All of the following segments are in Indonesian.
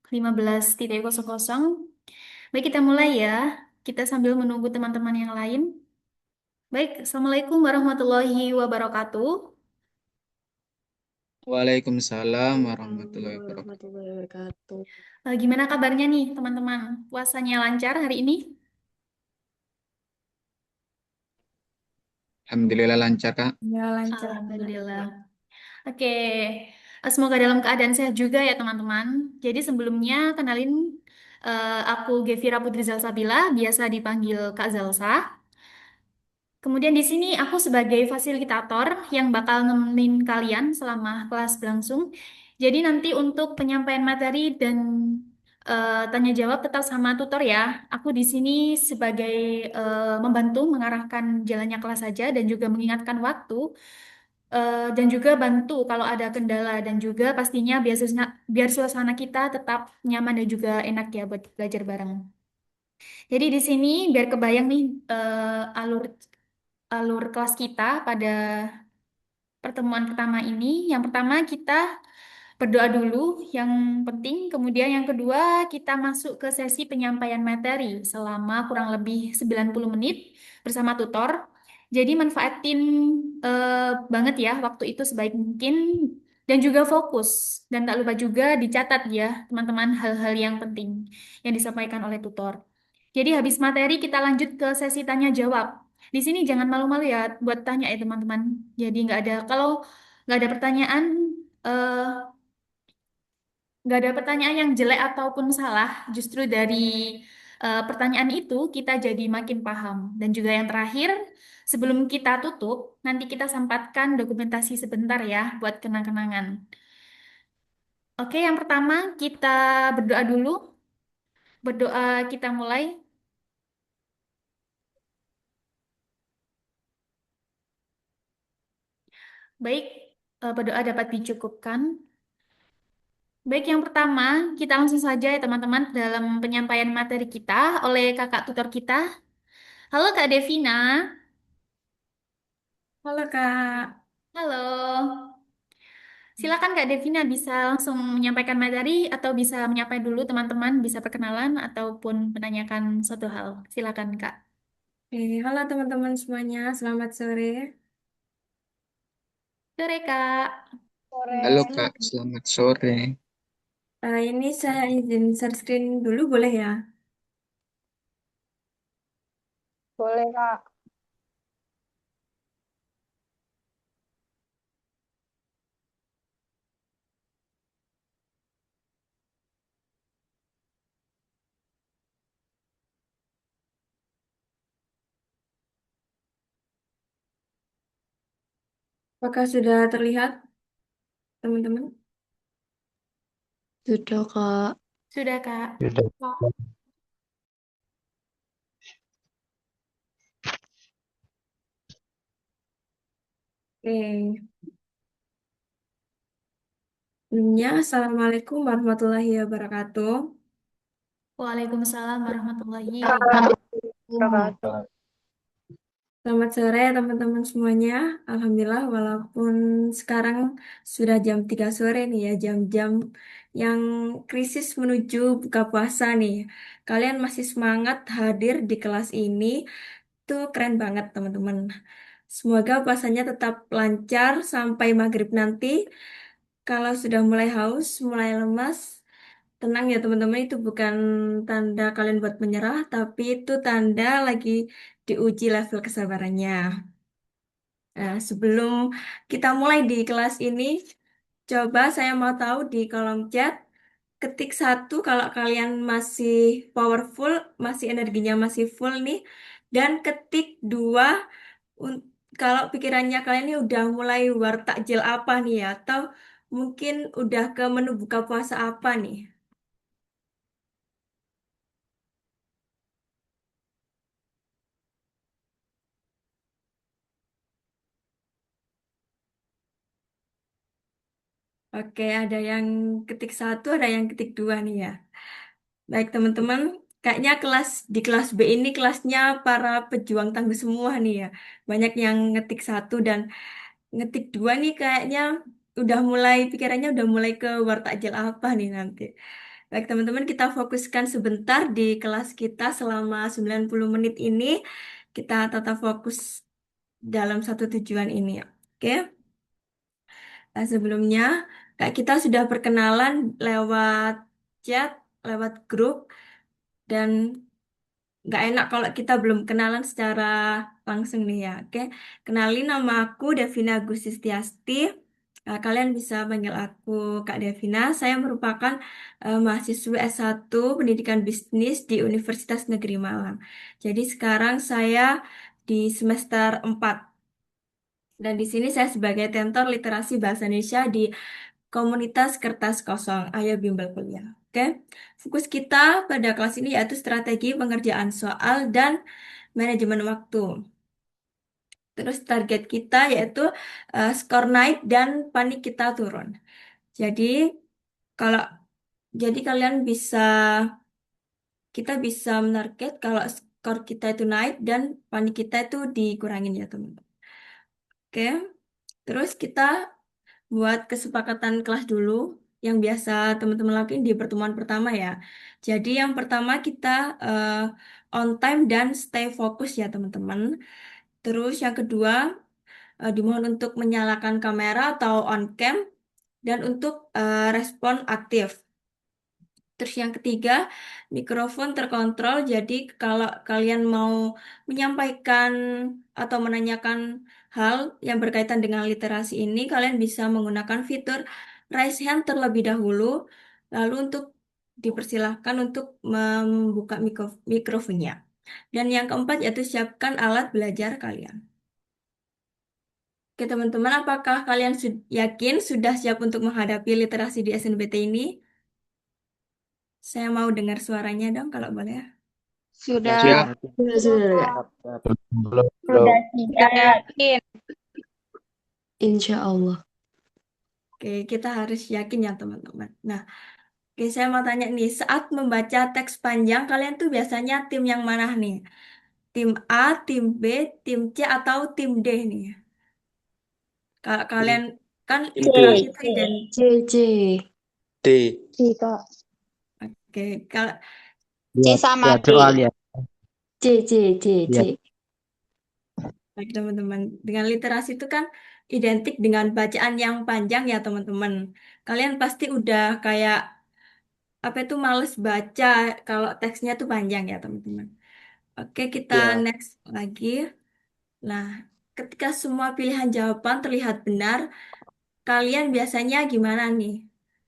15.00. Baik, kita mulai ya. Kita sambil menunggu teman-teman yang lain. Baik, Assalamualaikum warahmatullahi wabarakatuh. Waalaikumsalam Waalaikumsalam warahmatullahi wabarakatuh. warahmatullahi wabarakatuh. Gimana kabarnya nih teman-teman? Puasanya lancar hari ini? Alhamdulillah lancar, Kak. Ya lancar. Alhamdulillah. Oke, semoga dalam keadaan sehat juga ya teman-teman. Jadi sebelumnya kenalin, aku Gevira Putri Zalsabila, biasa dipanggil Kak Zalsa. Kemudian di sini aku sebagai fasilitator yang bakal nemenin kalian selama kelas berlangsung. Jadi nanti untuk penyampaian materi dan tanya jawab tetap sama tutor ya. Aku di sini sebagai membantu mengarahkan jalannya kelas saja dan juga mengingatkan waktu, dan juga bantu kalau ada kendala dan juga pastinya biar suasana kita tetap nyaman dan juga enak ya buat belajar bareng. Jadi di sini biar kebayang nih, alur alur kelas kita pada pertemuan pertama ini. Yang pertama kita berdoa dulu, yang penting. Kemudian yang kedua kita masuk ke sesi penyampaian materi selama kurang lebih 90 menit bersama tutor. Jadi manfaatin banget ya waktu itu sebaik mungkin dan juga fokus. Dan tak lupa juga dicatat ya teman-teman hal-hal yang penting yang disampaikan oleh tutor. Jadi habis materi kita lanjut ke sesi tanya jawab. Di sini jangan malu-malu ya buat tanya ya teman-teman. Jadi kalau nggak ada pertanyaan, eh, nggak ada pertanyaan yang jelek ataupun salah. Justru dari pertanyaan itu kita jadi makin paham. Dan juga yang terakhir, sebelum kita tutup, nanti kita sempatkan dokumentasi sebentar ya buat kenang-kenangan. Oke, yang pertama kita berdoa dulu. Berdoa kita mulai. Baik, berdoa dapat dicukupkan. Baik, yang pertama, kita langsung saja ya teman-teman dalam penyampaian materi kita oleh kakak tutor kita. Halo Kak Devina. Halo Kak. Halo. Silakan Kak Devina bisa langsung menyampaikan materi atau bisa menyapa dulu teman-teman, bisa perkenalan ataupun menanyakan suatu hal. Silakan Kak. Halo teman-teman semuanya, selamat sore. Sore Kak. Halo, Sore. Kak. Selamat sore. Ini saya izin share screen dulu boleh ya? Boleh, Kak. Apakah sudah terlihat teman-teman? Sudah, Kak. Sudah Kak. Sudah. Oke. Sebelumnya, Assalamualaikum warahmatullahi wabarakatuh. Waalaikumsalam warahmatullahi wabarakatuh. Wabarakatuh. Selamat sore teman-teman semuanya. Alhamdulillah walaupun sekarang sudah jam 3 sore nih ya, jam-jam yang krisis menuju buka puasa nih. Kalian masih semangat hadir di kelas ini, tuh keren banget teman-teman. Semoga puasanya tetap lancar sampai maghrib nanti. Kalau sudah mulai haus, mulai lemas, tenang ya teman-teman, itu bukan tanda kalian buat menyerah, tapi itu tanda lagi diuji level kesabarannya. Nah, sebelum kita mulai di kelas ini, coba saya mau tahu di kolom chat, ketik satu kalau kalian masih powerful, masih energinya masih full nih, dan ketik dua un- kalau pikirannya kalian ini udah mulai war takjil apa nih ya, atau mungkin udah ke menu buka puasa apa nih. Oke, ada yang ketik satu, ada yang ketik dua nih ya. Baik teman-teman, kayaknya di kelas B ini kelasnya para pejuang tangguh semua nih ya. Banyak yang ngetik satu dan ngetik dua nih kayaknya udah mulai pikirannya udah mulai ke war takjil apa nih nanti. Baik, teman-teman, kita fokuskan sebentar di kelas kita selama 90 menit ini. Kita tetap fokus dalam satu tujuan ini, ya. Oke? Sebelumnya, Kak, kita sudah perkenalan lewat chat, lewat grup, dan nggak enak kalau kita belum kenalan secara langsung nih ya. Oke, kenalin nama aku Devina Agustiasti. Kalian bisa panggil aku Kak Devina. Saya merupakan mahasiswa S1 Pendidikan Bisnis di Universitas Negeri Malang. Jadi sekarang saya di semester 4. Dan di sini saya sebagai tentor literasi bahasa Indonesia di komunitas kertas kosong. Ayo bimbel kuliah. Oke, fokus kita pada kelas ini yaitu strategi pengerjaan soal dan manajemen waktu. Terus target kita yaitu skor naik dan panik kita turun. Jadi kalau kalian bisa kita bisa menarget kalau skor kita itu naik dan panik kita itu dikurangin ya teman-teman. Oke, terus kita buat kesepakatan kelas dulu yang biasa teman-teman lakuin di pertemuan pertama ya. Jadi yang pertama kita eh, on time dan stay fokus ya teman-teman. Terus yang kedua dimohon untuk menyalakan kamera atau on cam dan untuk respon aktif. Terus yang ketiga, mikrofon terkontrol. Jadi kalau kalian mau menyampaikan atau menanyakan hal yang berkaitan dengan literasi ini, kalian bisa menggunakan fitur raise hand terlebih dahulu. Lalu untuk dipersilahkan untuk membuka mikrofonnya. Dan yang keempat yaitu siapkan alat belajar kalian. Oke teman-teman, apakah kalian yakin sudah siap untuk menghadapi literasi di SNBT ini? Saya mau dengar suaranya dong kalau boleh. Sudah. Siap. Sudah. Belum, belum. Sudah tidak yakin. Insya Allah. Oke, kita harus yakin ya teman-teman. Nah, oke, saya mau tanya nih, saat membaca teks panjang, kalian tuh biasanya tim yang mana nih? Tim A, tim B, tim C, atau tim D nih? Kalau kalian kan Tim D. literasi itu C, C. D. Kak. Oke, kalau C sama Lihat D. soal ya. C, C, C, C. Iya. baik teman-teman, dengan literasi itu kan identik dengan bacaan yang panjang ya teman-teman. Kalian pasti udah kayak apa itu males baca kalau teksnya tuh panjang ya teman-teman. Oke, kita Ya. next lagi. Nah, ketika semua pilihan jawaban terlihat benar, kalian biasanya gimana nih?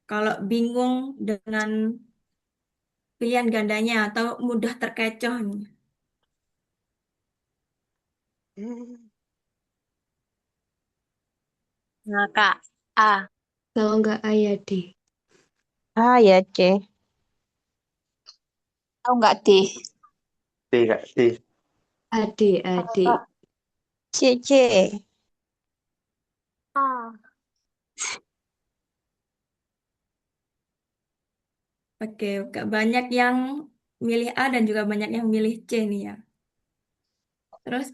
Kalau bingung dengan pilihan gandanya atau mudah terkecoh nih? Nah, Kak. A. Kalau nggak A ya D. A ya C. Tahu nggak D? D, Kak. D. A, D, A, D. C, C. A. Oke, banyak yang milih A dan juga banyak yang milih C nih ya. Terus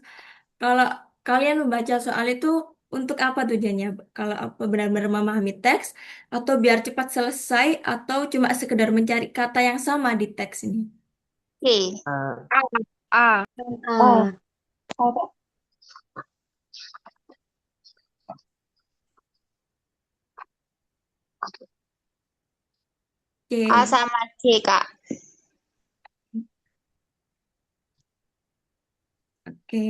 kalau kalian membaca soal itu untuk apa tujuannya? Kalau apa benar-benar memahami teks atau biar cepat selesai atau cuma sekedar mencari kata yang sama di teks ini? C. A. A. A. A. A Oke, sama C, Kak. oke.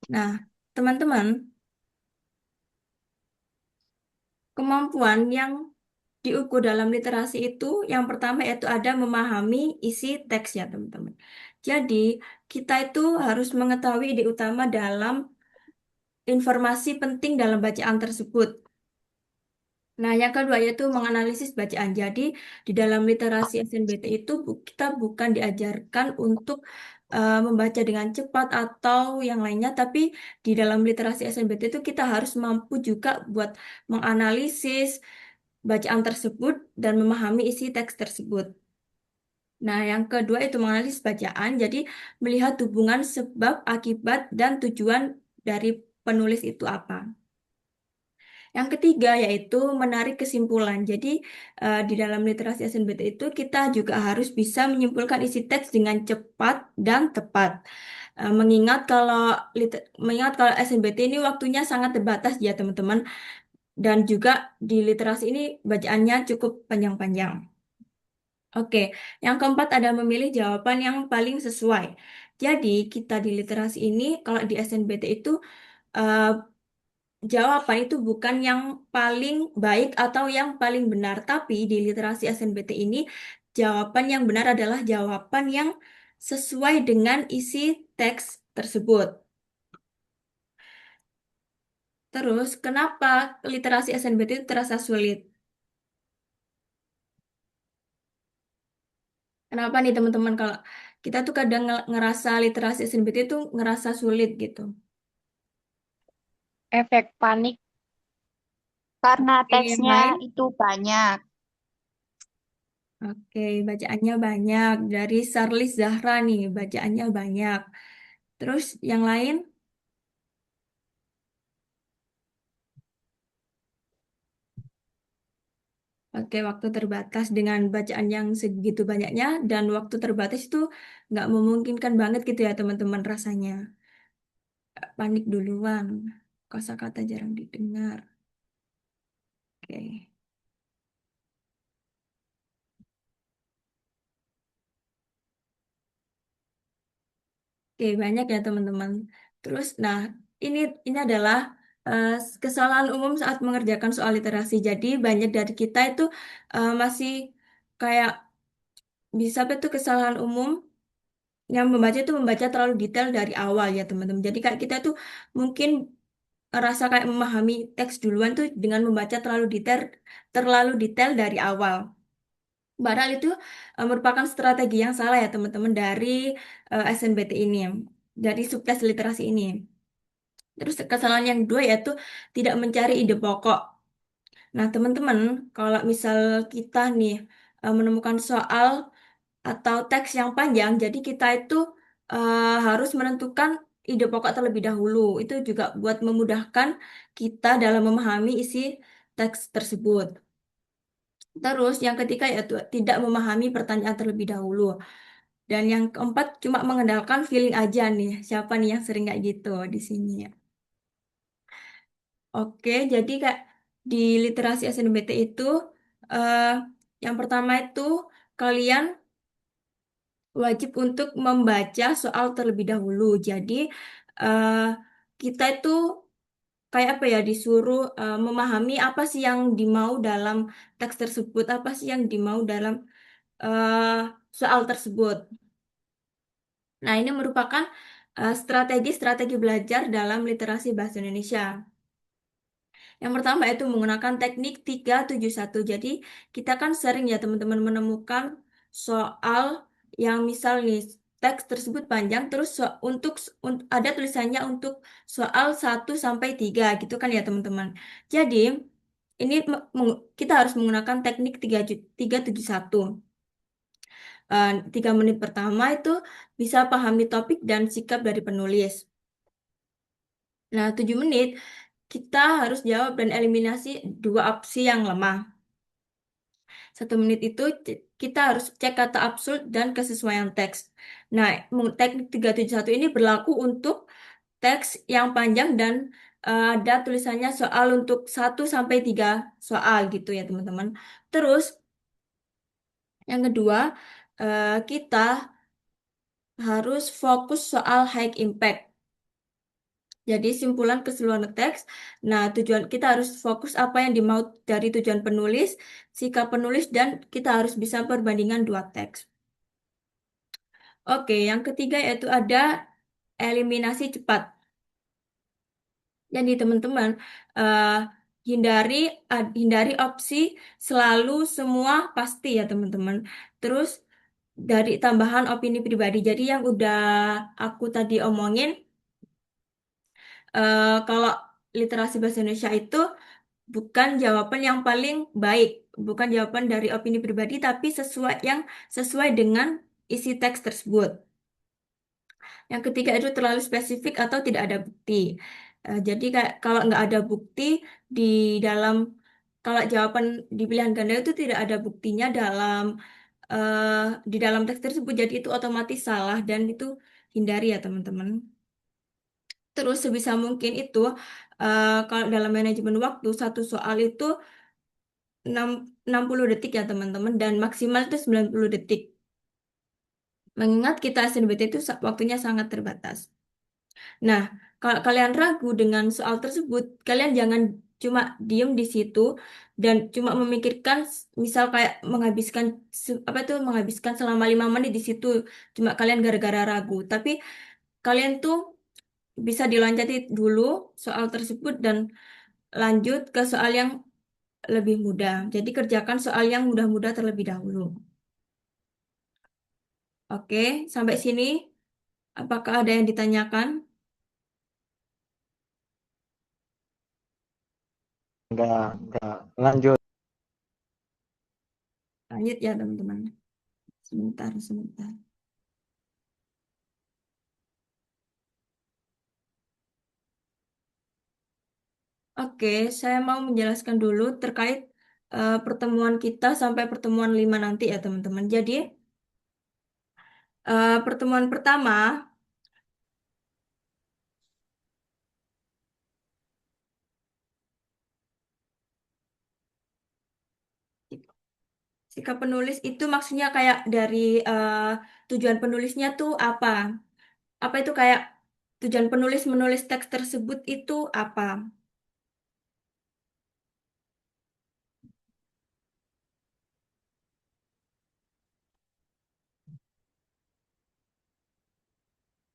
Nah, teman-teman, kemampuan yang diukur dalam literasi itu yang pertama yaitu ada memahami isi teks ya, teman-teman. Jadi, kita itu harus mengetahui ide utama dalam informasi penting dalam bacaan tersebut. Nah, yang kedua yaitu menganalisis bacaan. Jadi, di dalam literasi SNBT itu kita bukan diajarkan untuk membaca dengan cepat atau yang lainnya, tapi di dalam literasi SNBT itu kita harus mampu juga buat menganalisis bacaan tersebut dan memahami isi teks tersebut. Nah, yang kedua itu menganalisis bacaan. Jadi, melihat hubungan sebab, akibat, dan tujuan dari penulis itu apa. Yang ketiga yaitu menarik kesimpulan. Jadi di dalam literasi SNBT itu kita juga harus bisa menyimpulkan isi teks dengan cepat dan tepat. Mengingat kalau SNBT ini waktunya sangat terbatas ya teman-teman, dan juga di literasi ini bacaannya cukup panjang-panjang. Oke, yang keempat ada memilih jawaban yang paling sesuai. Jadi kita di literasi ini kalau di SNBT itu eh, jawaban itu bukan yang paling baik atau yang paling benar, tapi di literasi SNBT ini jawaban yang benar adalah jawaban yang sesuai dengan isi teks tersebut. Terus, kenapa literasi SNBT itu terasa sulit? Kenapa nih teman-teman kalau kita tuh kadang ngerasa literasi SNBT itu ngerasa sulit gitu. Efek panik. Karena Oke, yang teksnya lain? itu banyak. Oke, bacaannya banyak. Dari Sarlis Zahra nih, bacaannya banyak. Terus yang lain? Oke, waktu terbatas dengan bacaan yang segitu banyaknya dan waktu terbatas itu nggak memungkinkan banget gitu ya teman-teman rasanya. Panik duluan, kosakata jarang didengar. Oke. Oke, banyak ya teman-teman. Terus, nah ini adalah eh, kesalahan umum saat mengerjakan soal literasi. Jadi banyak dari kita itu masih kayak bisa apa itu kesalahan umum yang membaca itu membaca terlalu detail dari awal ya teman-teman. Jadi kayak kita tuh mungkin rasa kayak memahami teks duluan tuh dengan membaca terlalu detail dari awal. Padahal itu merupakan strategi yang salah ya teman-teman dari SNBT ini, dari subtes literasi ini. Terus kesalahan yang kedua yaitu tidak mencari ide pokok. Nah teman-teman, kalau misal kita nih menemukan soal atau teks yang panjang, jadi kita itu harus menentukan ide pokok terlebih dahulu. Itu juga buat memudahkan kita dalam memahami isi teks tersebut. Terus yang ketiga yaitu tidak memahami pertanyaan terlebih dahulu. Dan yang keempat cuma mengandalkan feeling aja nih. Siapa nih yang sering kayak gitu di sini ya. Oke, jadi kayak di literasi SNBT itu eh, yang pertama itu kalian wajib untuk membaca soal terlebih dahulu. Jadi eh, kita itu kayak apa ya disuruh memahami apa sih yang dimau dalam teks tersebut, apa sih yang dimau dalam eh, soal tersebut. Nah, ini merupakan strategi-strategi belajar dalam literasi bahasa Indonesia. Yang pertama itu menggunakan teknik 371. Jadi, kita kan sering ya teman-teman menemukan soal yang misal nih teks tersebut panjang terus ada tulisannya untuk soal 1 sampai 3 gitu kan ya teman-teman. Jadi, ini kita harus menggunakan teknik 371. 3 menit pertama itu bisa pahami topik dan sikap dari penulis. Nah, 7 menit kita harus jawab dan eliminasi 2 opsi yang lemah. 1 menit itu kita harus cek kata absurd dan kesesuaian teks. Nah, teknik 371 ini berlaku untuk teks yang panjang dan ada tulisannya soal untuk 1 sampai 3 soal gitu ya teman-teman. Terus yang kedua, kita harus fokus soal high impact. Jadi simpulan keseluruhan teks. Nah, tujuan kita harus fokus apa yang dimau dari tujuan penulis, sikap penulis, dan kita harus bisa perbandingan 2 teks. Oke, yang ketiga yaitu ada eliminasi cepat. Jadi teman-teman, eh, hindari hindari opsi selalu semua pasti ya teman-teman. Terus dari tambahan opini pribadi. Jadi yang udah aku tadi omongin, kalau literasi bahasa Indonesia itu bukan jawaban yang paling baik, bukan jawaban dari opini pribadi, tapi sesuai dengan isi teks tersebut. Yang ketiga itu terlalu spesifik atau tidak ada bukti. Jadi kayak kalau nggak ada bukti di dalam, kalau jawaban di pilihan ganda itu tidak ada buktinya eh, di dalam teks tersebut, jadi itu otomatis salah dan itu hindari ya teman-teman. Terus sebisa mungkin itu kalau dalam manajemen waktu satu soal itu 6, 60 detik ya teman-teman, dan maksimal itu 90 detik. Mengingat kita SNBT itu waktunya sangat terbatas. Nah, kalau kalian ragu dengan soal tersebut, kalian jangan cuma diem di situ dan cuma memikirkan, misal kayak menghabiskan apa itu menghabiskan selama 5 menit di situ, cuma kalian gara-gara ragu. Tapi kalian tuh bisa diloncati dulu soal tersebut dan lanjut ke soal yang lebih mudah. Jadi kerjakan soal yang mudah-mudah terlebih dahulu. Oke, sampai sini apakah ada yang ditanyakan? Enggak. Lanjut. Lanjut ya teman-teman. Sebentar, sebentar. Oke, saya mau menjelaskan dulu terkait pertemuan kita sampai pertemuan 5 nanti ya teman-teman. Jadi, pertemuan pertama, sikap penulis itu maksudnya kayak dari tujuan penulisnya tuh apa? Apa itu kayak tujuan penulis menulis teks tersebut itu apa?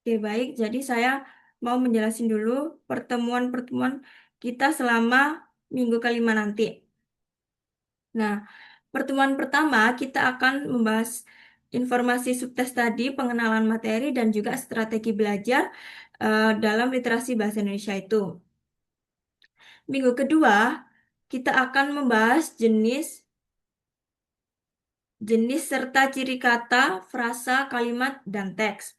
Oke, baik. Jadi saya mau menjelasin dulu pertemuan-pertemuan kita selama minggu kelima nanti. Nah, pertemuan pertama kita akan membahas informasi subtes tadi, pengenalan materi, dan juga strategi belajar dalam literasi bahasa Indonesia itu. Minggu kedua, kita akan membahas jenis serta ciri kata, frasa, kalimat, dan teks.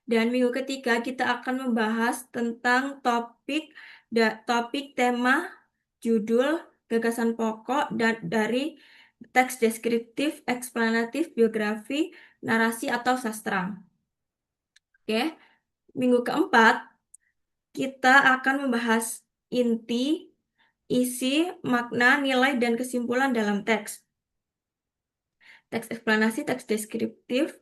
Dan minggu ketiga kita akan membahas tentang topik, tema, judul, gagasan pokok, dan dari teks deskriptif, eksplanatif, biografi, narasi, atau sastra. Oke, minggu keempat kita akan membahas inti, isi, makna, nilai, dan kesimpulan dalam teks. Teks eksplanasi, teks deskriptif,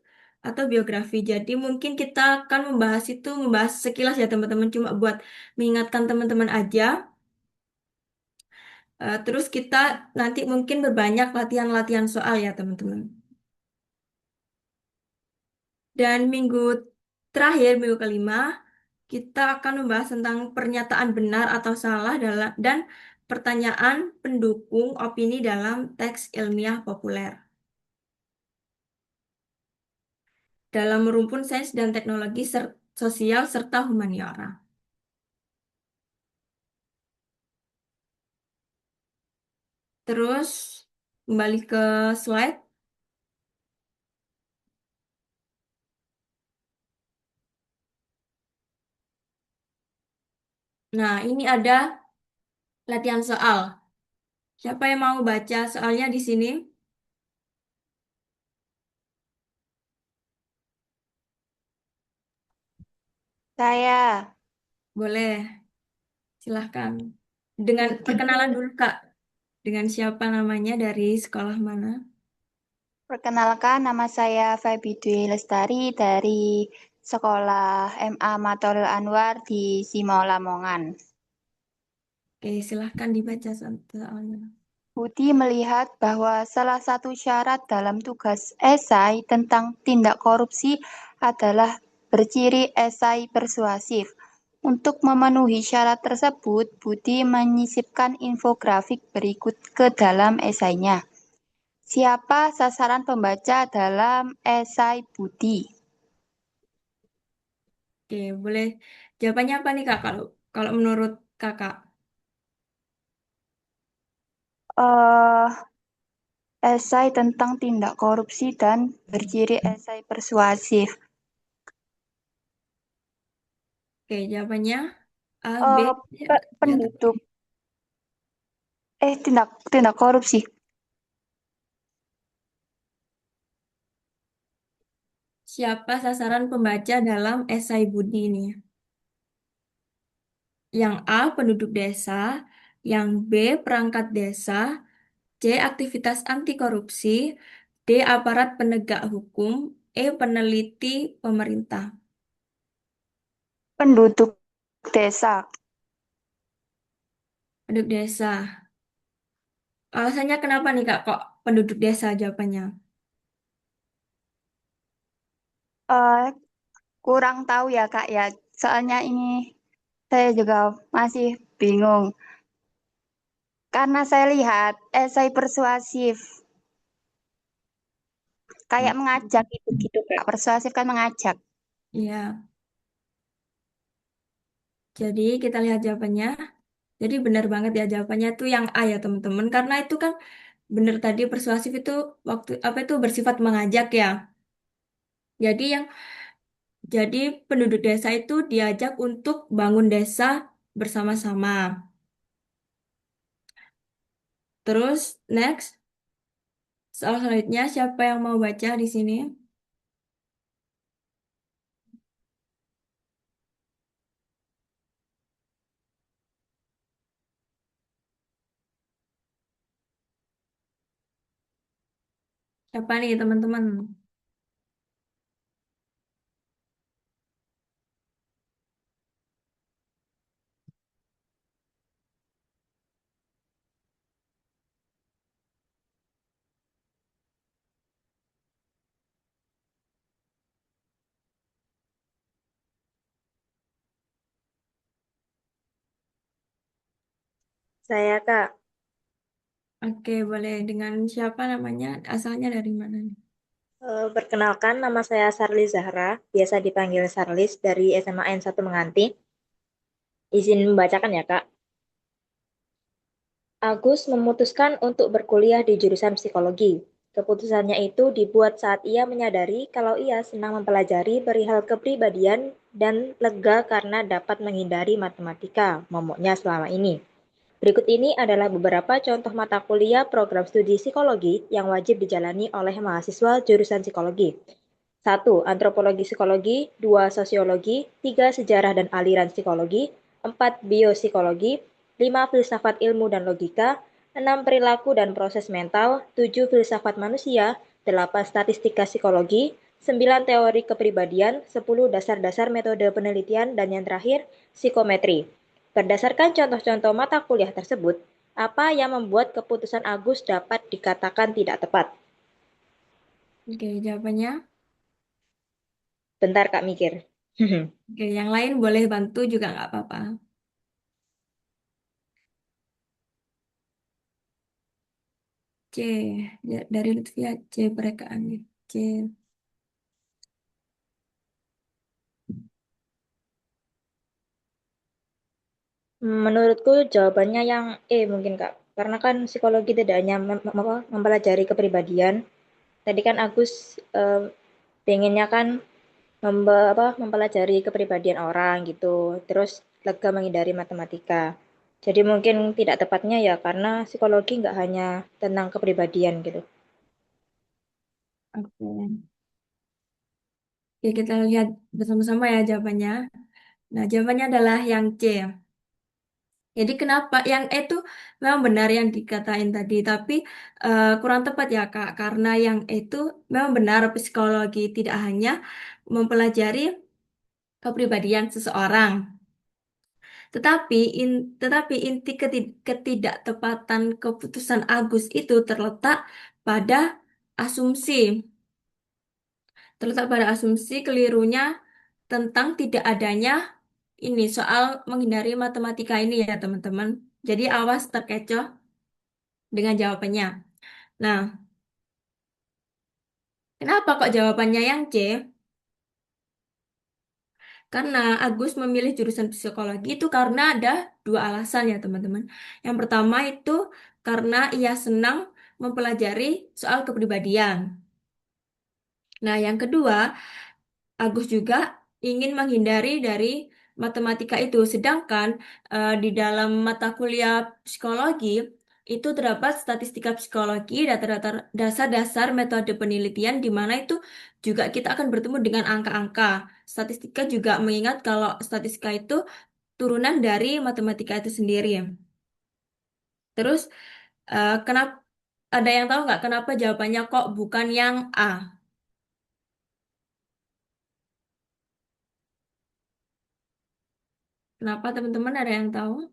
atau biografi. Jadi mungkin kita akan membahas sekilas ya teman-teman, cuma buat mengingatkan teman-teman aja. Terus kita nanti mungkin berbanyak latihan-latihan soal ya teman-teman. Dan minggu terakhir, minggu kelima, kita akan membahas tentang pernyataan benar atau salah dan pertanyaan pendukung opini dalam teks ilmiah populer dalam rumpun sains dan teknologi sosial serta humaniora. Terus kembali ke slide. Nah, ini ada latihan soal. Siapa yang mau baca soalnya di sini? Saya Boleh, silahkan. Dengan perkenalan dulu, Kak. Dengan siapa namanya, dari sekolah mana? perkenalkan nama saya Febi Dwi Lestari dari Sekolah MA Matoril Anwar di Simau Lamongan. Oke, silahkan dibaca soalnya. Budi melihat bahwa salah satu syarat dalam tugas esai tentang tindak korupsi adalah berciri esai persuasif. Untuk memenuhi syarat tersebut, Budi menyisipkan infografik berikut ke dalam esainya. Siapa sasaran pembaca dalam esai Budi? Oke, boleh. Jawabannya apa nih, Kak, kalau kalau menurut Kakak? eh Esai tentang tindak korupsi dan berciri esai persuasif. Oke, jawabannya A, B, Eh, C, atau C, atau D. penduduk tindak tindak korupsi. Siapa sasaran pembaca dalam esai Budi ini? Yang A, penduduk desa. Yang B, perangkat desa. C, aktivitas anti korupsi. D, aparat penegak hukum. E, peneliti pemerintah. Penduduk desa. Penduduk desa. Alasannya kenapa nih Kak kok penduduk desa jawabannya? Eh, kurang tahu ya Kak ya. Soalnya ini saya juga masih bingung. Karena saya lihat esai persuasif. Kayak mengajak gitu Kak. Persuasif kan mengajak. Iya, jadi kita lihat jawabannya. Jadi benar banget ya jawabannya itu yang A ya teman-teman. Karena itu kan benar tadi persuasif itu waktu apa itu bersifat mengajak ya. Jadi yang jadi penduduk desa itu diajak untuk bangun desa bersama-sama. Terus next, soal selanjutnya siapa yang mau baca di sini? Siapa nih teman-teman? Saya Kak, Oke, boleh. Dengan siapa namanya? Asalnya dari mana nih? perkenalkan nama saya Sarli Zahra, biasa dipanggil Sarlis dari SMA N1 Menganti. Izin membacakan ya Kak. Agus memutuskan untuk berkuliah di jurusan psikologi. Keputusannya itu dibuat saat ia menyadari kalau ia senang mempelajari perihal kepribadian dan lega karena dapat menghindari matematika, momoknya selama ini. Berikut ini adalah beberapa contoh mata kuliah program studi psikologi yang wajib dijalani oleh mahasiswa jurusan psikologi. 1. Antropologi psikologi, 2. Sosiologi, 3. Sejarah dan aliran psikologi, 4. Biopsikologi, 5. Filsafat ilmu dan logika, 6. Perilaku dan proses mental, 7. Filsafat manusia, 8. Statistika psikologi, 9. Teori kepribadian, 10. Dasar-dasar metode penelitian, dan yang terakhir, psikometri. Berdasarkan contoh-contoh mata kuliah tersebut, apa yang membuat keputusan Agus dapat dikatakan tidak tepat? Oke, jawabannya. Bentar Kak mikir. Oke, yang lain boleh bantu juga nggak apa-apa. C, dari Lutfia C mereka ambil C. Menurutku jawabannya yang E mungkin Kak. Karena kan psikologi tidak hanya mempelajari kepribadian. Tadi kan Agus pengennya kan mempelajari kepribadian orang gitu. Terus lega menghindari matematika. Jadi mungkin tidak tepatnya ya karena psikologi nggak hanya tentang kepribadian gitu. Oke. Oke, kita lihat bersama-sama ya jawabannya. Nah, jawabannya adalah yang C. Jadi kenapa yang E itu memang benar yang dikatain tadi, tapi kurang tepat ya Kak, karena yang E itu memang benar psikologi tidak hanya mempelajari kepribadian seseorang, tetapi inti ketidaktepatan keputusan Agus itu pada asumsi, terletak pada asumsi kelirunya tentang tidak adanya ini soal menghindari matematika ini ya teman-teman. Jadi awas terkecoh dengan jawabannya. Nah, kenapa kok jawabannya yang C? Karena Agus memilih jurusan psikologi itu karena ada dua alasan ya teman-teman. Yang pertama itu karena ia senang mempelajari soal kepribadian. Nah, yang kedua, Agus juga ingin menghindari dari matematika itu. Sedangkan di dalam mata kuliah psikologi itu terdapat statistika psikologi, dasar-dasar metode penelitian di mana itu juga kita akan bertemu dengan angka-angka. Statistika juga mengingat kalau statistika itu turunan dari matematika itu sendiri. Terus kenapa ada yang tahu nggak kenapa jawabannya kok bukan yang A? Kenapa teman-teman ada yang tahu?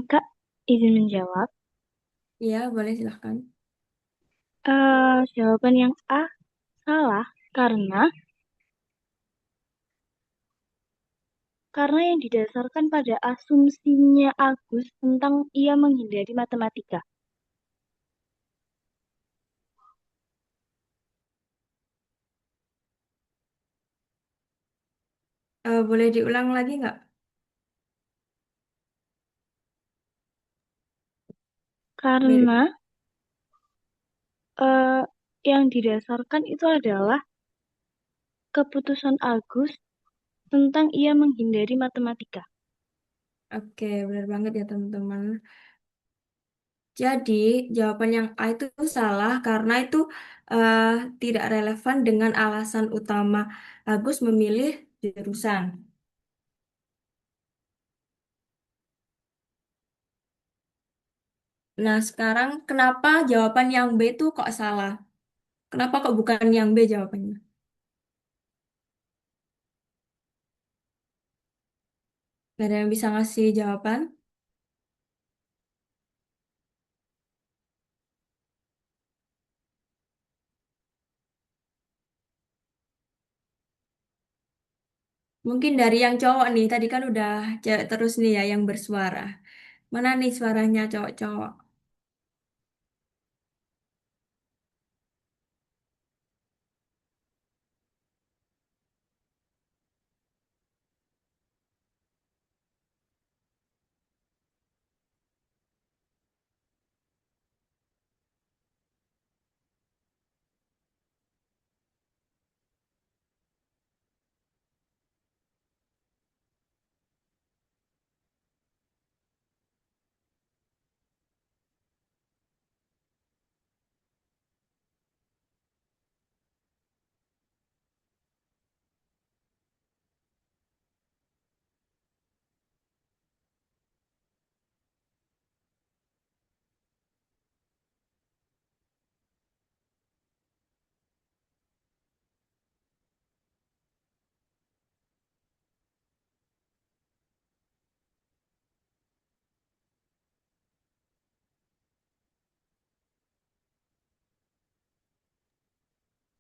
Kak, izin menjawab. Iya, boleh silahkan. Jawaban yang A salah karena yang didasarkan pada asumsinya Agus tentang ia menghindari matematika. Boleh diulang lagi nggak? Karena eh, yang didasarkan itu adalah keputusan Agus tentang ia menghindari matematika. Oke, benar banget ya teman-teman. Jadi, jawaban yang A itu salah karena itu eh, tidak relevan dengan alasan utama Agus memilih jurusan. Nah, sekarang kenapa jawaban yang B itu kok salah? Kenapa kok bukan yang B jawabannya? Gak ada yang bisa ngasih jawaban? Mungkin dari yang cowok nih, tadi kan udah cewek terus nih ya yang bersuara. Mana nih suaranya cowok-cowok?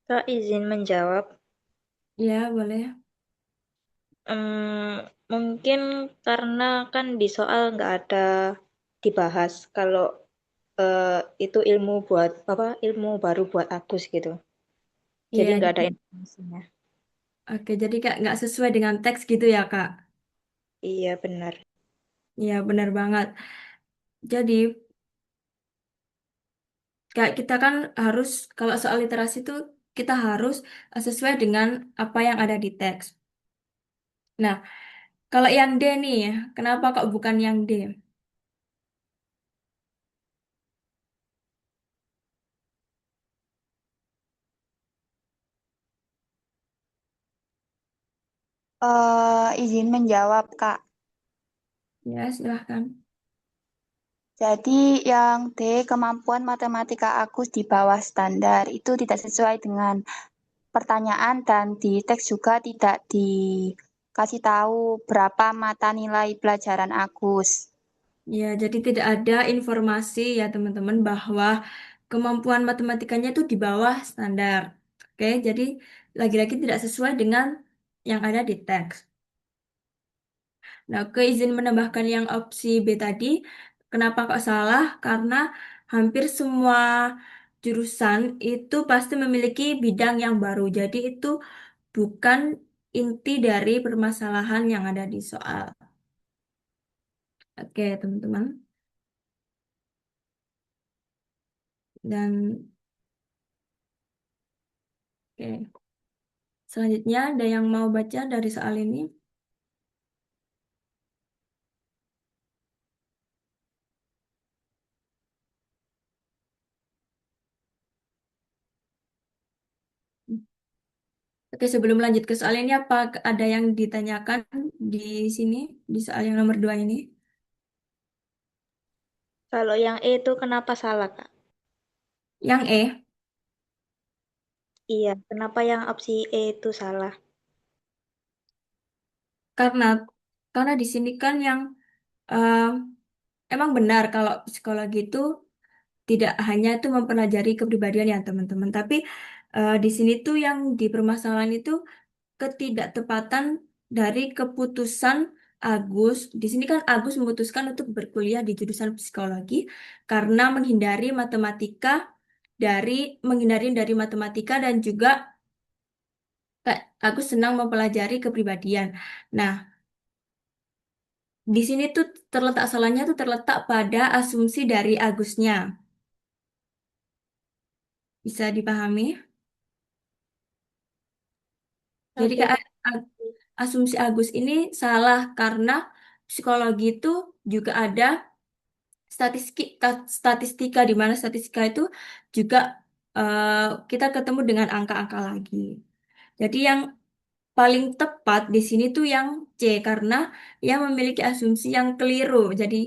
Kak, izin menjawab. Ya, boleh. Mungkin karena kan di soal nggak ada dibahas kalau itu ilmu baru buat Agus gitu. Jadi Iya, nggak ada informasinya. oke. Jadi Kak nggak sesuai dengan teks gitu ya Kak? Iya benar. Iya, benar banget. Jadi kayak kita kan harus, kalau soal literasi itu kita harus sesuai dengan apa yang ada di teks. Nah, kalau yang D nih, kenapa kok bukan yang D? Izin menjawab, Kak. Ya, silahkan. Jadi yang D, kemampuan matematika Agus di bawah standar itu tidak sesuai dengan pertanyaan dan di teks juga tidak dikasih tahu berapa mata nilai pelajaran Agus. Ya, jadi tidak ada informasi ya teman-teman bahwa kemampuan matematikanya itu di bawah standar. Oke, jadi lagi-lagi tidak sesuai dengan yang ada di teks. Nah, izin menambahkan yang opsi B tadi, kenapa kok salah? Karena hampir semua jurusan itu pasti memiliki bidang yang baru. Jadi itu bukan inti dari permasalahan yang ada di soal. Oke, teman-teman. Dan oke, selanjutnya ada yang mau baca dari soal ini? Oke, sebelum lanjut ke soal ini, apa ada yang ditanyakan di sini, di soal yang nomor 2 ini? Kalau yang E itu kenapa salah, Kak? Yang E, Iya, kenapa yang opsi E itu salah? karena di sini kan yang eh, emang benar kalau psikologi itu tidak hanya itu mempelajari kepribadian ya teman-teman, tapi di sini tuh yang dipermasalahan itu ketidaktepatan dari keputusan Agus. Di sini kan Agus memutuskan untuk berkuliah di jurusan psikologi karena dari menghindari matematika dan juga Agus senang mempelajari kepribadian. Nah, di sini tuh salahnya tuh terletak pada asumsi dari Agusnya. Bisa dipahami? Jadi Oke, Kak. asumsi Agus ini salah karena psikologi itu juga ada statistika di mana statistika itu juga eh, kita ketemu dengan angka-angka lagi. Jadi yang paling tepat di sini tuh yang C karena yang memiliki asumsi yang keliru. Jadi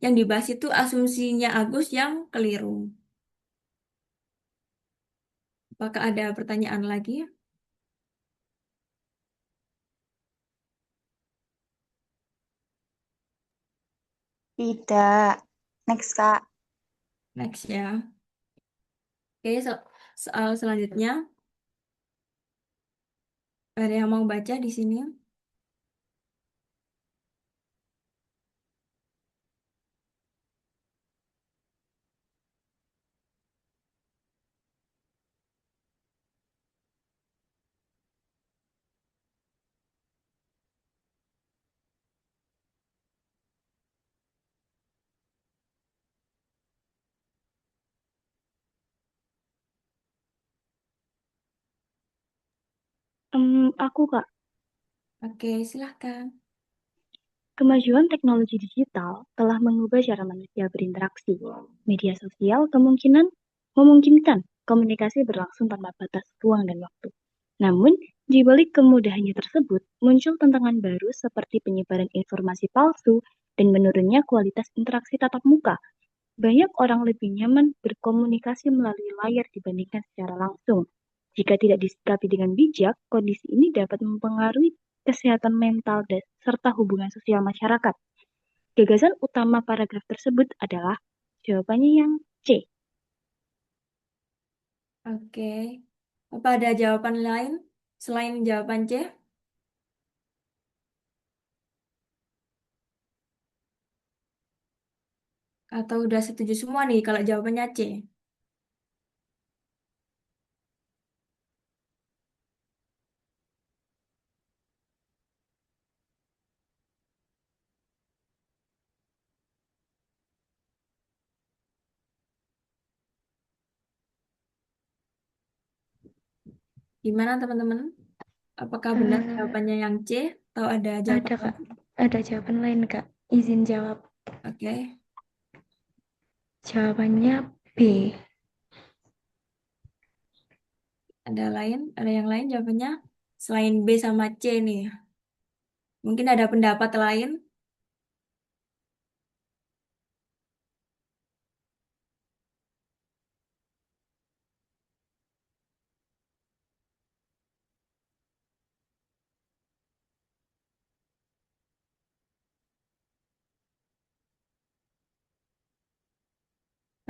yang dibahas itu asumsinya Agus yang keliru. Apakah ada pertanyaan lagi? Tidak. Next, Kak. Next ya. Oke, soal selanjutnya ada yang mau baca di sini? Aku, Kak, Oke, silahkan. kemajuan teknologi digital telah mengubah cara manusia berinteraksi. Media sosial memungkinkan komunikasi berlangsung tanpa batas ruang dan waktu. Namun, di balik kemudahannya tersebut, muncul tantangan baru seperti penyebaran informasi palsu dan menurunnya kualitas interaksi tatap muka. Banyak orang lebih nyaman berkomunikasi melalui layar dibandingkan secara langsung. Jika tidak disikapi dengan bijak, kondisi ini dapat mempengaruhi kesehatan mental serta hubungan sosial masyarakat. Gagasan utama paragraf tersebut adalah jawabannya yang C. Oke. Apa ada jawaban lain selain jawaban C? Atau udah setuju semua nih kalau jawabannya C? Gimana teman-teman? Apakah benar Eh, jawabannya yang C atau ada jawaban ada Kak, lain? ada jawaban lain Kak. Izin jawab. Oke. Jawabannya B. Ada lain? Ada yang lain jawabannya? Selain B sama C nih. Mungkin ada pendapat lain?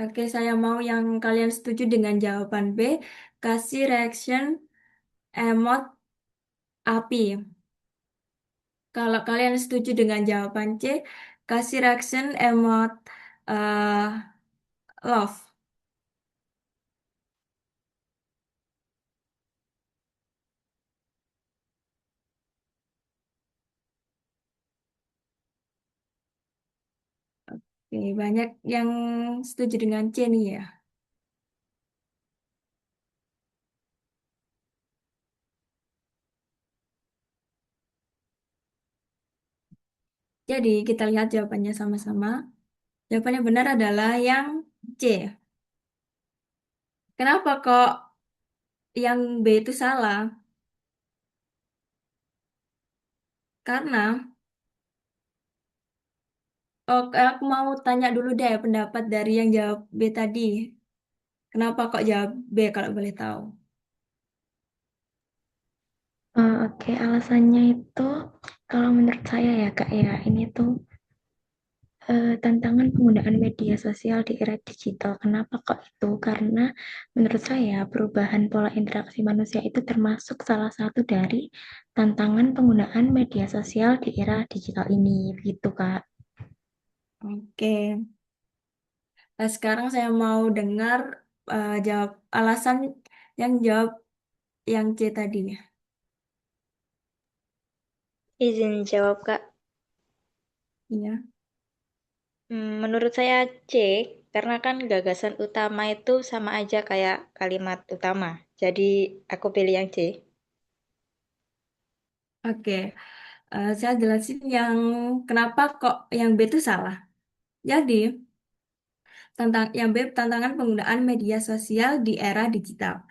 Oke, saya mau yang kalian setuju dengan jawaban B, kasih reaction emot api. Kalau kalian setuju dengan jawaban C, kasih reaction emot eh, love. Oke, banyak yang setuju dengan C nih ya. Jadi kita lihat jawabannya sama-sama. Jawaban yang benar adalah yang C. Kenapa kok yang B itu salah? Karena, oh, aku mau tanya dulu deh pendapat dari yang jawab B tadi. Kenapa kok jawab B kalau boleh tahu? Oke, alasannya itu kalau menurut saya ya Kak ya, ini tuh tantangan penggunaan media sosial di era digital. Kenapa kok itu? Karena menurut saya perubahan pola interaksi manusia itu termasuk salah satu dari tantangan penggunaan media sosial di era digital ini, gitu Kak. Oke. Nah, sekarang saya mau dengar jawab alasan yang jawab yang C tadi. Izin jawab, Kak. Iya. Menurut saya C, karena kan gagasan utama itu sama aja kayak kalimat utama. Jadi aku pilih yang C. Oke. Saya jelasin yang kenapa kok yang B itu salah. Jadi, yang B tantangan penggunaan media sosial di era digital.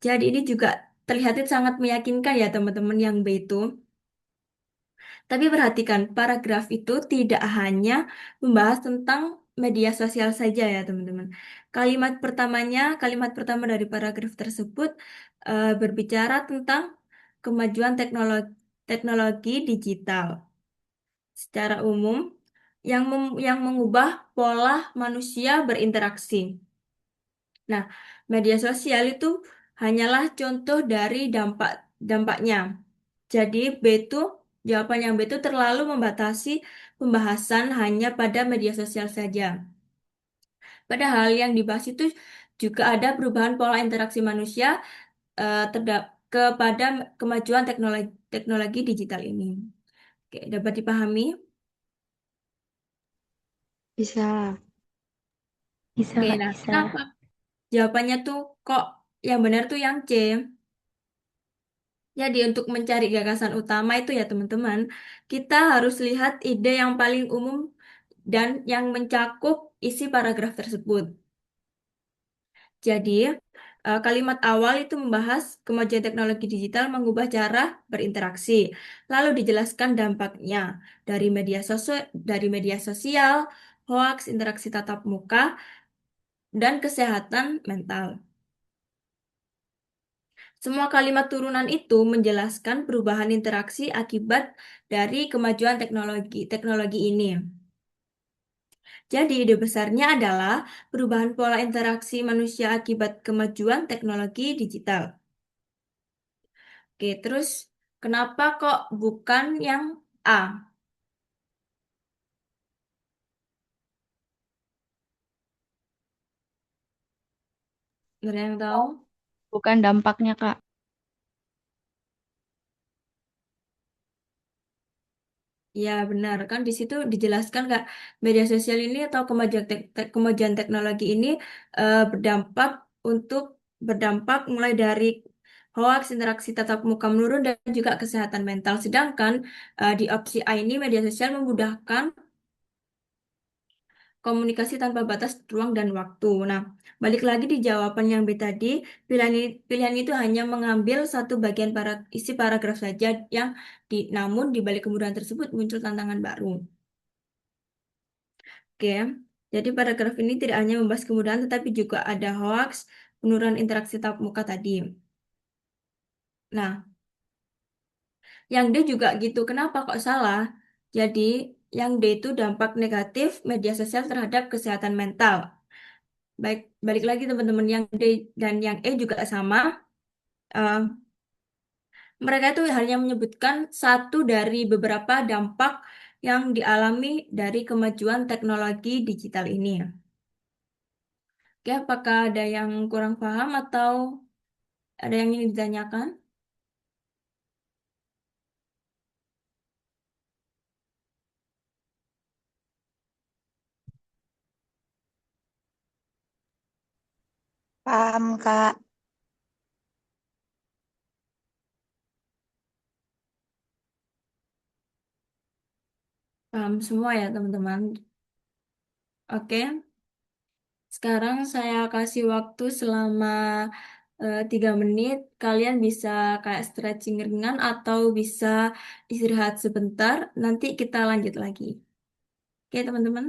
Jadi ini juga terlihat sangat meyakinkan ya teman-teman yang B itu. Tapi perhatikan, paragraf itu tidak hanya membahas tentang media sosial saja ya teman-teman. Kalimat pertama dari paragraf tersebut berbicara tentang kemajuan teknologi digital secara umum yang mengubah pola manusia berinteraksi. Nah, media sosial itu hanyalah contoh dari dampaknya. Jadi jawaban yang B itu terlalu membatasi pembahasan hanya pada media sosial saja. Padahal yang dibahas itu juga ada perubahan pola interaksi manusia kepada kemajuan teknologi digital ini. Oke, dapat dipahami? Bisa. Bisa Oke, Kak, nah bisa. kenapa jawabannya tuh kok yang benar tuh yang C? Jadi untuk mencari gagasan utama itu ya teman-teman, kita harus lihat ide yang paling umum dan yang mencakup isi paragraf tersebut. Jadi, kalimat awal itu membahas kemajuan teknologi digital mengubah cara berinteraksi. Lalu dijelaskan dampaknya dari media sosial, hoaks, interaksi tatap muka, dan kesehatan mental. Semua kalimat turunan itu menjelaskan perubahan interaksi akibat dari kemajuan teknologi ini. Jadi, ide besarnya adalah perubahan pola interaksi manusia akibat kemajuan teknologi digital. Oke, terus kenapa kok bukan yang A? Ada yang tahu? Bukan dampaknya, Kak. Ya, benar kan di situ dijelaskan Kak, media sosial ini atau kemajuan teknologi ini berdampak berdampak mulai dari hoaks, interaksi tatap muka menurun dan juga kesehatan mental. Sedangkan di opsi A ini media sosial memudahkan komunikasi tanpa batas ruang dan waktu. Nah, balik lagi di jawaban yang B tadi, pilihan itu hanya mengambil satu bagian isi paragraf saja namun di balik kemudahan tersebut muncul tantangan baru. Oke, jadi paragraf ini tidak hanya membahas kemudahan tetapi juga ada hoax, penurunan interaksi tatap muka tadi. Nah, yang D juga gitu. Kenapa kok salah? Jadi, yang D itu dampak negatif media sosial terhadap kesehatan mental. Baik, balik lagi teman-teman, yang D dan yang E juga sama. Eh, Mereka itu hanya menyebutkan satu dari beberapa dampak yang dialami dari kemajuan teknologi digital ini. Oke, apakah ada yang kurang paham atau ada yang ingin ditanyakan? Paham, Kak. Paham semua ya teman-teman. Oke, sekarang saya kasih waktu selama 3 menit. Kalian bisa kayak stretching ringan atau bisa istirahat sebentar. Nanti kita lanjut lagi. Oke teman-teman.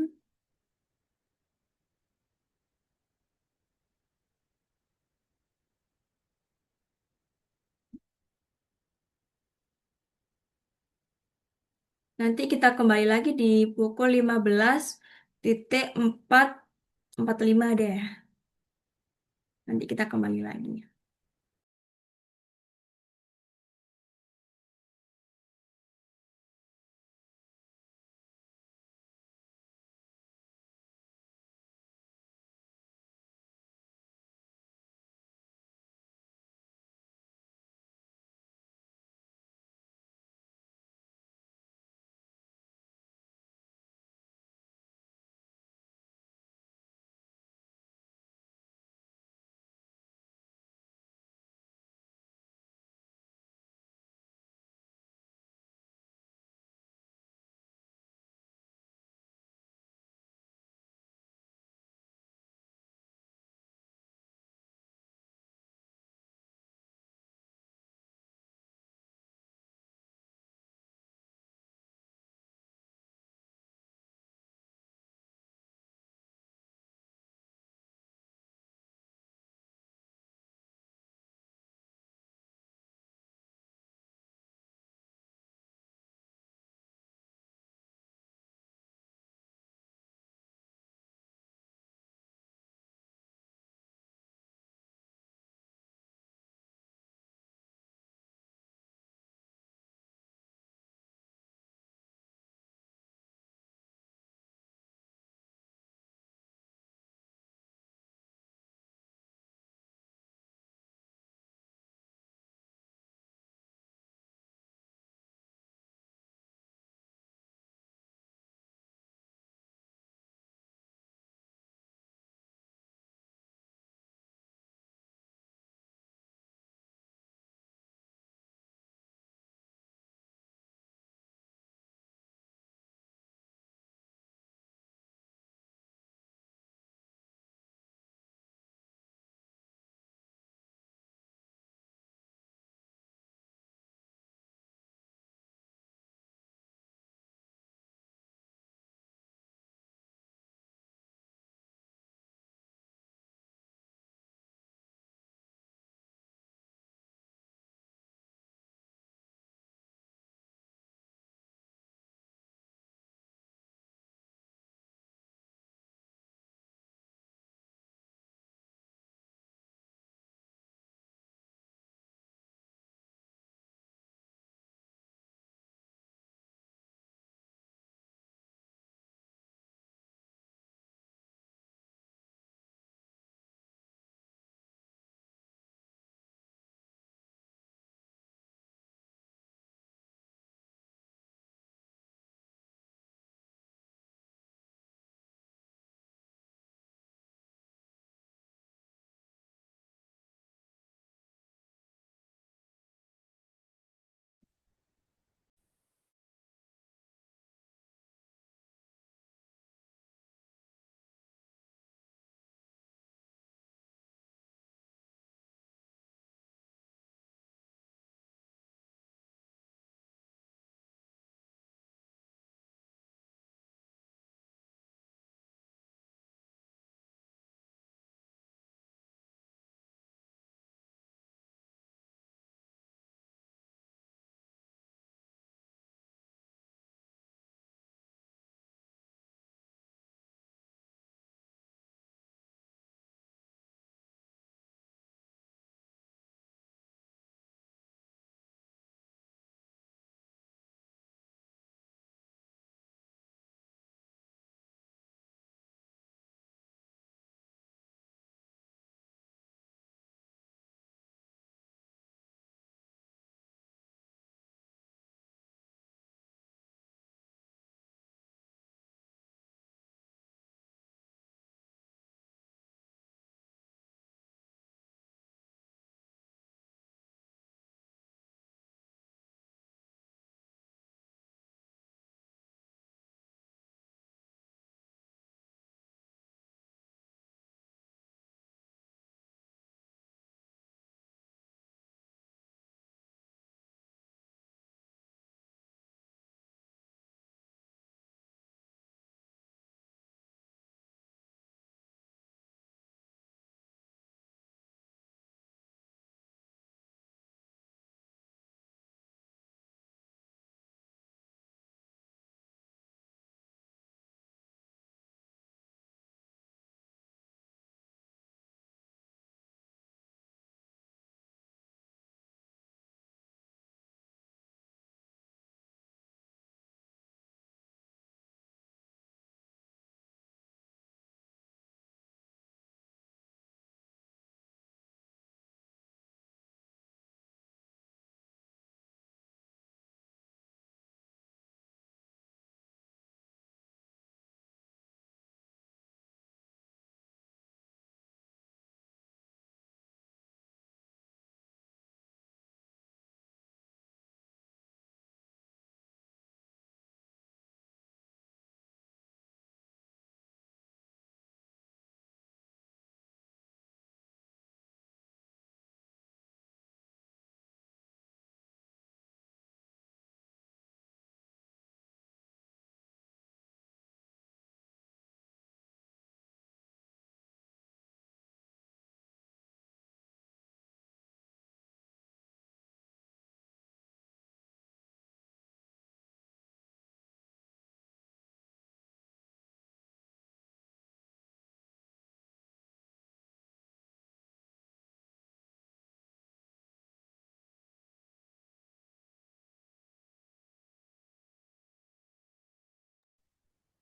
Nanti kita kembali lagi di pukul 15.445 deh. Nanti kita kembali lagi.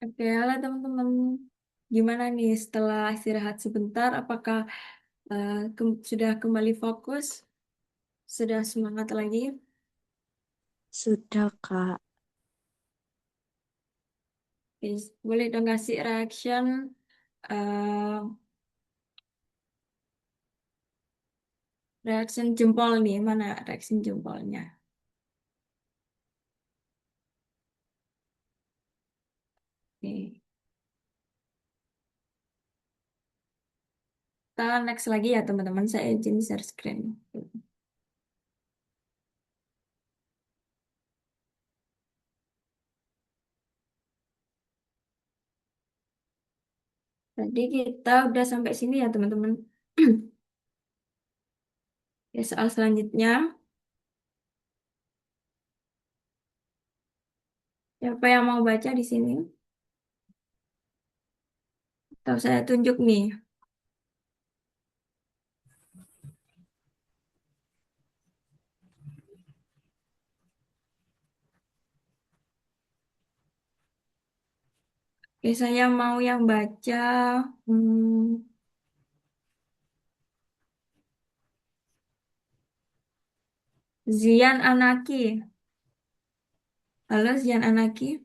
Oke, halo teman-teman. Gimana nih setelah istirahat sebentar? Apakah sudah kembali fokus? Sudah semangat lagi? Sudah, Kak. Oke, boleh dong kasih reaction, eh reaction jempol nih. Mana reaction jempolnya? Oke. Kita next lagi ya teman-teman. Saya izin share screen. Tadi kita udah sampai sini ya teman-teman. Ya, soal selanjutnya. Siapa yang mau baca di sini? Atau saya tunjuk nih. Oke, saya mau yang baca. hmm, Zian Anaki. Halo Zian Anaki.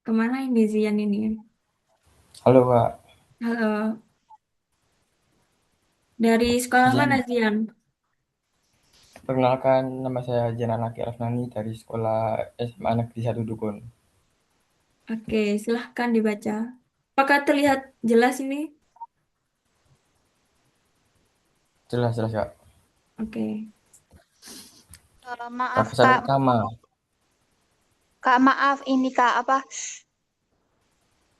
Kemana ini Zian ini? Halo Kak, Halo. Dari sekolah mana izin Zian? perkenalkan nama saya Janan Aki Rafnani dari Sekolah SMA Negeri 1 Dukun. Oke, silahkan dibaca. Apakah terlihat jelas ini? Jelas-jelas Kak. Oke. Maaf Gagasan Kak, utama, Kak maaf ini Kak apa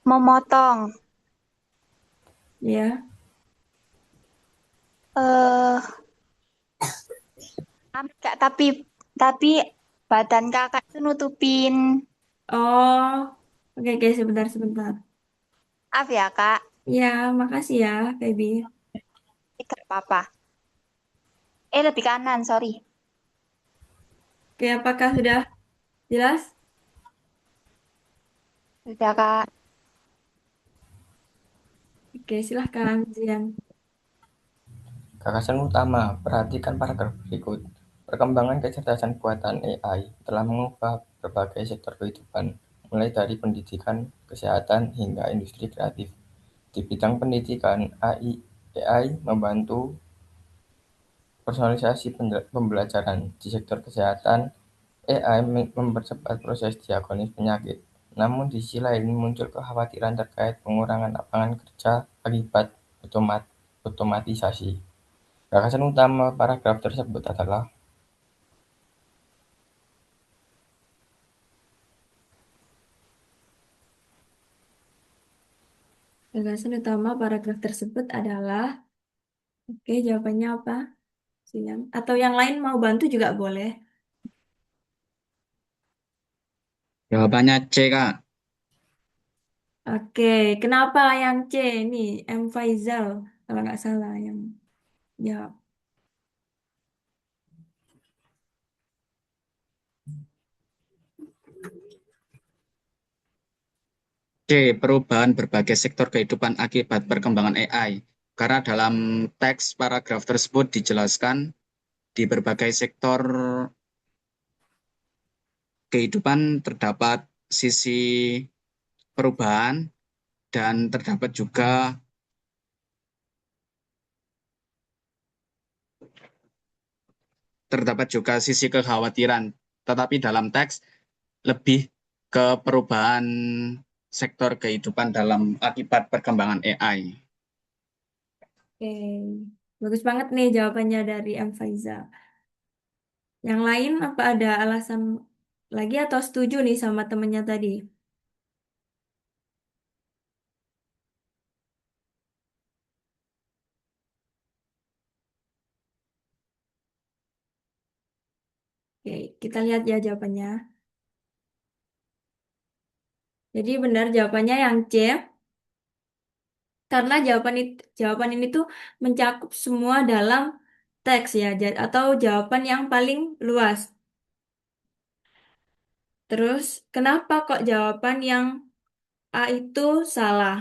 memotong. Ya. Eh Kak tapi badan Kakak tuh nutupin. Oh, oke, oke, sebentar, sebentar. Maaf ya Kak, Ya, makasih ya, Baby. tidak apa-apa. Lebih kanan, sorry. Oke, apakah sudah jelas? Sudah Kak. Oke, silahkan, Zian. gagasan utama, perhatikan paragraf berikut. Perkembangan kecerdasan buatan AI telah mengubah berbagai sektor kehidupan, mulai dari pendidikan, kesehatan, hingga industri kreatif. Di bidang pendidikan, AI membantu personalisasi pembelajaran. Di sektor kesehatan, AI mempercepat proses diagnosis penyakit. Namun di sisi lain muncul kekhawatiran terkait pengurangan lapangan kerja akibat otomatisasi. Gagasan utama paragraf tersebut adalah Gagasan utama paragraf tersebut adalah, oke, jawabannya apa, Zian? Atau yang lain mau bantu juga boleh. Jawabannya C, Kak. Oke, kenapa yang C ini? M. Faizal, kalau nggak salah yang jawab. C. Perubahan berbagai sektor kehidupan akibat perkembangan AI. Karena dalam teks paragraf tersebut dijelaskan di berbagai sektor kehidupan terdapat sisi perubahan dan terdapat juga sisi kekhawatiran. Tetapi dalam teks lebih ke perubahan sektor kehidupan dalam akibat perkembangan AI. Oke, bagus banget nih jawabannya dari M. Faizal. Yang lain apa ada alasan lagi atau setuju nih sama temennya tadi? Oke, kita lihat ya jawabannya. Jadi benar jawabannya yang C, karena jawaban ini tuh mencakup semua dalam teks ya, atau jawaban yang paling luas. Terus, kenapa kok jawaban yang A itu salah?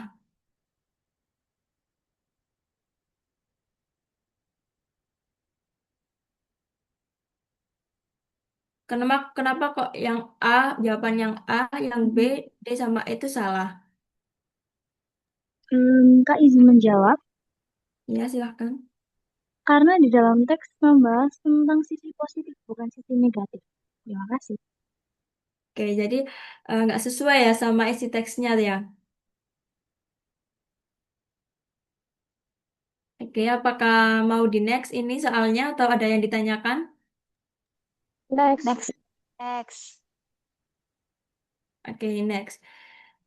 Kenapa kok yang A, jawaban yang A, yang B, D sama E itu salah? Kak izin menjawab, Ya, silahkan. karena di dalam teks membahas tentang sisi positif, bukan sisi negatif. Terima kasih. Oke, jadi nggak sesuai ya sama isi teksnya ya. Oke, apakah mau di next ini soalnya atau ada yang ditanyakan? Next. Next. Next. Oke, next.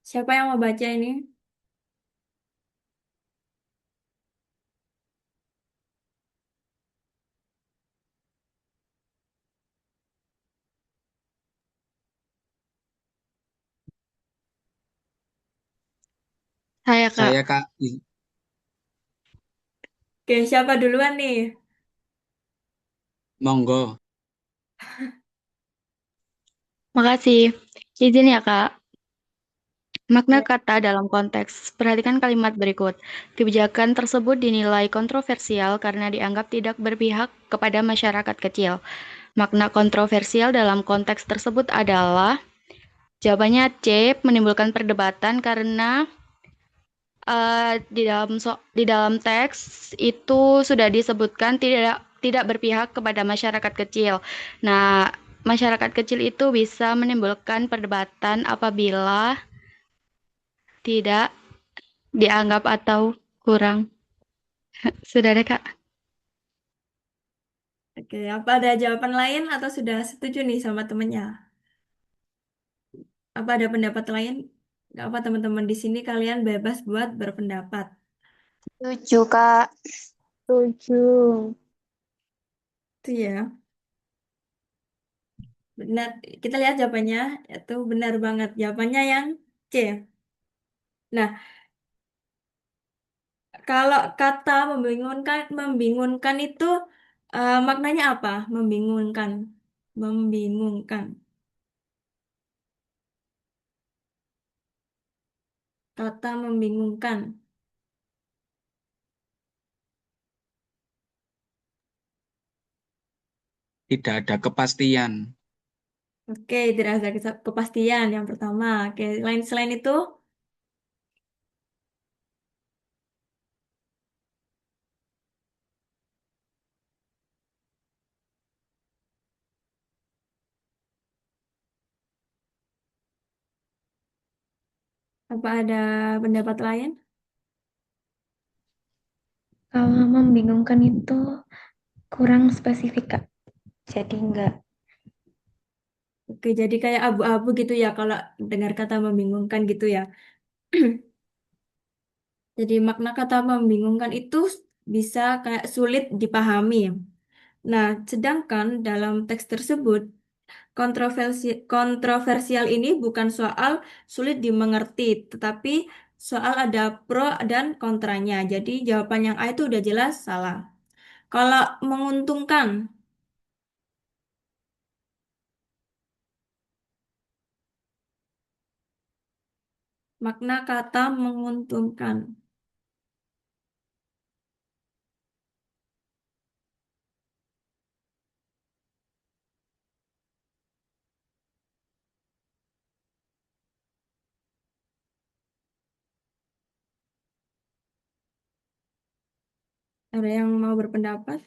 Siapa yang mau baca ini? Saya Kak. Saya Kak, Oke, siapa duluan nih? monggo. Makasih. Izin ya Kak. Makna Ya. kata dalam konteks. Perhatikan kalimat berikut. Kebijakan tersebut dinilai kontroversial karena dianggap tidak berpihak kepada masyarakat kecil. Makna kontroversial dalam konteks tersebut adalah jawabannya C, menimbulkan perdebatan karena di dalam teks itu sudah disebutkan tidak berpihak kepada masyarakat kecil. Nah, masyarakat kecil itu bisa menimbulkan perdebatan apabila tidak dianggap atau kurang. Sudah ada, Kak? Oke, apa ada jawaban lain atau sudah setuju nih sama temennya? Apa ada pendapat lain? Gak apa teman-teman di sini kalian bebas buat berpendapat. Setuju, Kak. Setuju. Itu ya. Benar. Kita lihat jawabannya. Itu benar banget. Jawabannya yang C. Nah, kalau kata membingungkan itu maknanya apa? Membingungkan. Membingungkan. Kata membingungkan. Tidak ada kepastian. Oke, tidak ada kepastian yang pertama. Oke, selain itu apa ada pendapat lain? Kalau membingungkan itu kurang spesifik, Kak. Jadi enggak. Oke, jadi kayak abu-abu gitu ya kalau dengar kata membingungkan gitu ya. Jadi makna kata membingungkan itu bisa kayak sulit dipahami. Nah, sedangkan dalam teks tersebut kontroversial ini bukan soal sulit dimengerti, tetapi soal ada pro dan kontranya. Jadi jawaban yang A itu udah jelas salah. Kalau menguntungkan, makna kata menguntungkan. Ada yang mau berpendapat?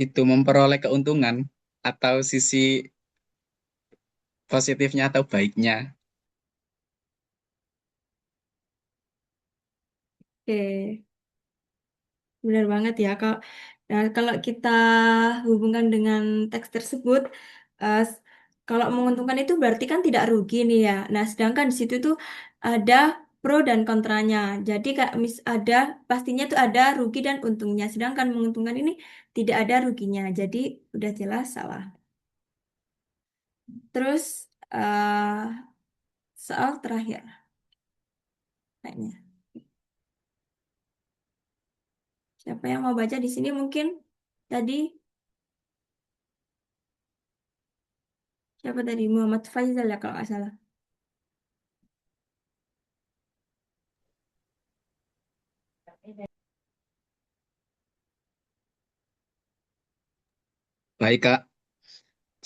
Itu memperoleh keuntungan atau sisi positifnya atau baiknya. Oke, benar banget ya. Kalau kita hubungkan dengan teks tersebut, eh, s- kalau menguntungkan itu berarti kan tidak rugi nih ya. Nah, sedangkan di situ tuh ada pro dan kontranya. Jadi kak ada pastinya tuh ada rugi dan untungnya. Sedangkan menguntungkan ini tidak ada ruginya. Jadi udah jelas salah. Terus soal terakhir kayaknya. Siapa yang mau baca di sini mungkin tadi siapa tadi Muhammad Faizal ya kalau nggak salah. Baik, Kak.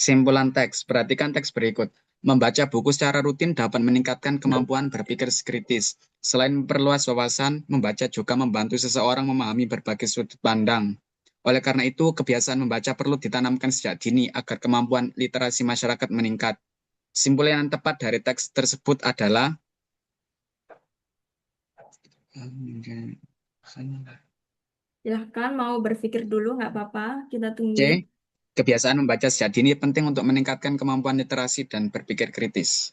Simpulan teks. Perhatikan teks berikut. Membaca buku secara rutin dapat meningkatkan kemampuan berpikir kritis. Selain memperluas wawasan, membaca juga membantu seseorang memahami berbagai sudut pandang. Oleh karena itu, kebiasaan membaca perlu ditanamkan sejak dini agar kemampuan literasi masyarakat meningkat. Simpulan yang tepat dari teks tersebut adalah Silahkan mau berpikir dulu nggak apa-apa. Kita C. tungguin. Kebiasaan membaca sejak dini penting untuk meningkatkan kemampuan literasi dan berpikir kritis.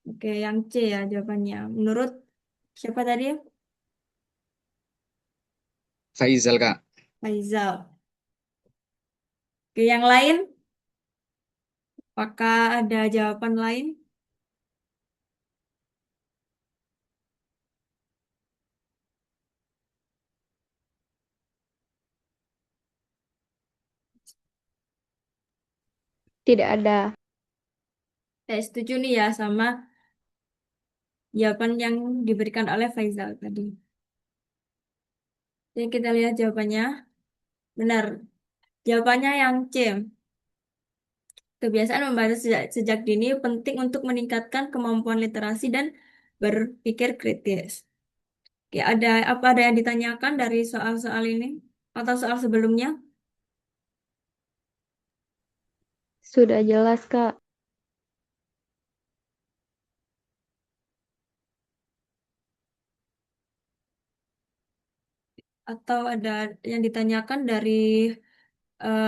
Oke, yang C ya jawabannya. Menurut siapa tadi? Faizal, Kak. Faizal. Oke, yang lain? Apakah ada jawaban lain? Tidak ada. Saya setuju nih ya sama jawaban yang diberikan oleh Faizal tadi. Jadi kita lihat jawabannya. Benar. Jawabannya yang C. Kebiasaan membaca sejak dini penting untuk meningkatkan kemampuan literasi dan berpikir kritis. Oke, ada yang ditanyakan dari soal-soal ini atau soal sebelumnya? Sudah jelas, Kak. Atau ada yang ditanyakan dari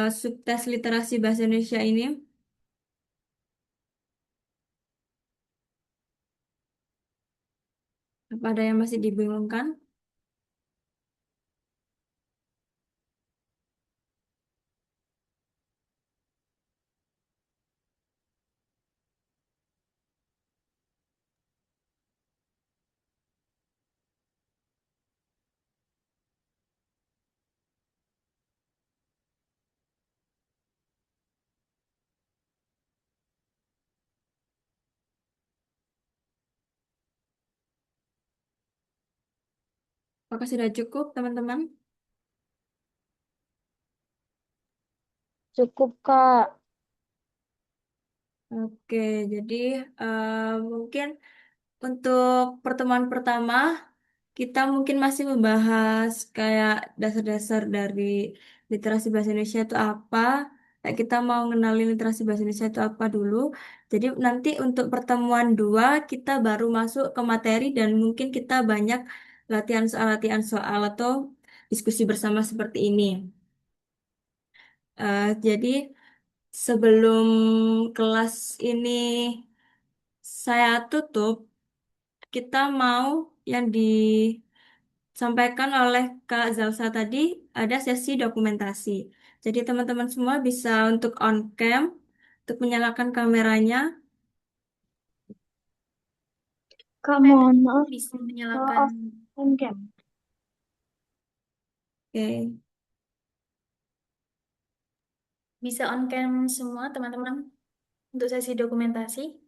subtes literasi bahasa Indonesia ini? Apa ada yang masih dibingungkan? Apakah sudah cukup, teman-teman? Cukup, Kak. Oke, jadi mungkin untuk pertemuan pertama kita mungkin masih membahas kayak dasar-dasar dari literasi bahasa Indonesia itu apa. Kayak kita mau ngenalin literasi bahasa Indonesia itu apa dulu. Jadi nanti untuk pertemuan dua kita baru masuk ke materi dan mungkin kita banyak latihan soal atau diskusi bersama seperti ini. Jadi sebelum kelas ini saya tutup, kita mau yang disampaikan oleh Kak Zalsa tadi ada sesi dokumentasi. Jadi teman-teman semua bisa untuk on cam, untuk menyalakan kameranya. Kak, mohon maaf, Bisa kalau menyalakan. off on cam. Oke, Bisa on cam semua teman-teman untuk sesi dokumentasi.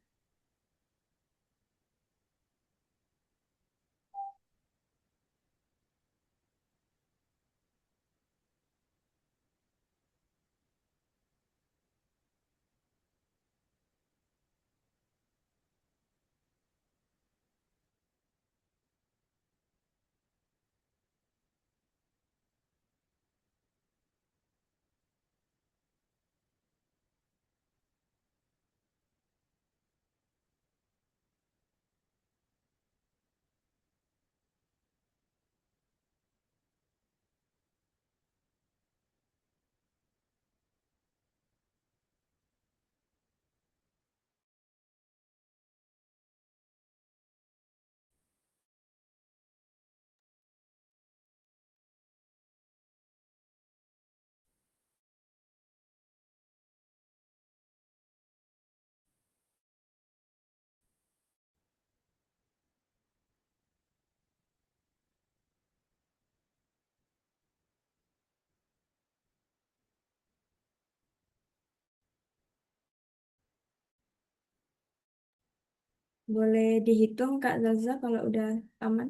Boleh dihitung Kak Zaza kalau udah aman.